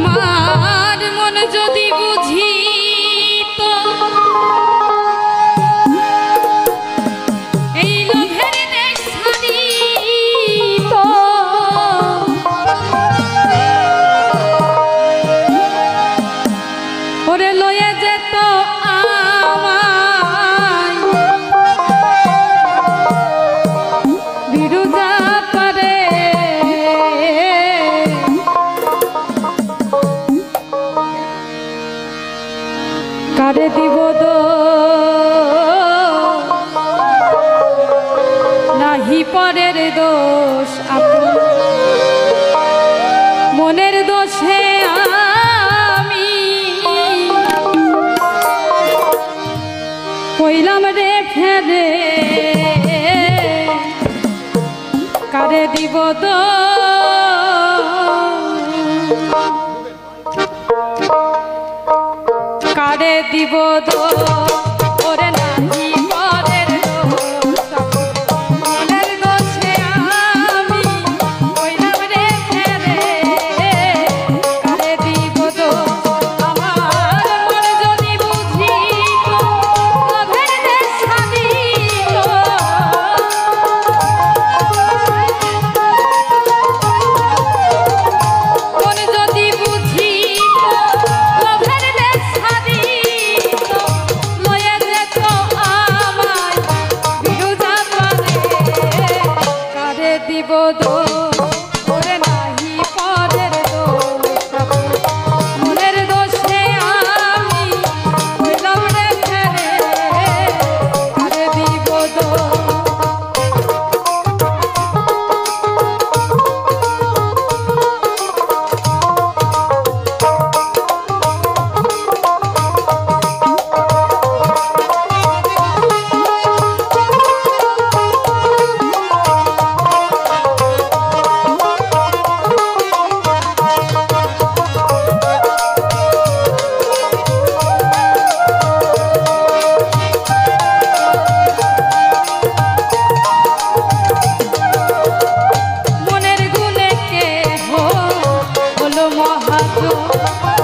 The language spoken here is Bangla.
আমার মন যদি বুঝি তো এই লোভের দেশ ছাড়িত ওরে লয়ে যেত আমায় বিরুজা পারে কারে দিব নাহি পরের দোষ আপন মনের দোষে আমি কইলাম রে ফেরে কারে দিব কারে দিব ওরে নাহি পরের দোষ মনের দোষে আমি কইলাম রে ফেরে কারে দিব আমার মন যদি বুঝিত লোভের দেশ ছাড়িত মন যদি বুঝিত লোভের দেশ ছাড়িত লয়ে যেত আমায় বিরুজা পারে কারে দিব ওরে নাহি পরের দোষ মনের দোষে আমি কইলাম রে ফেরে কারে দিব মনের গুণে কে হলো মহাজন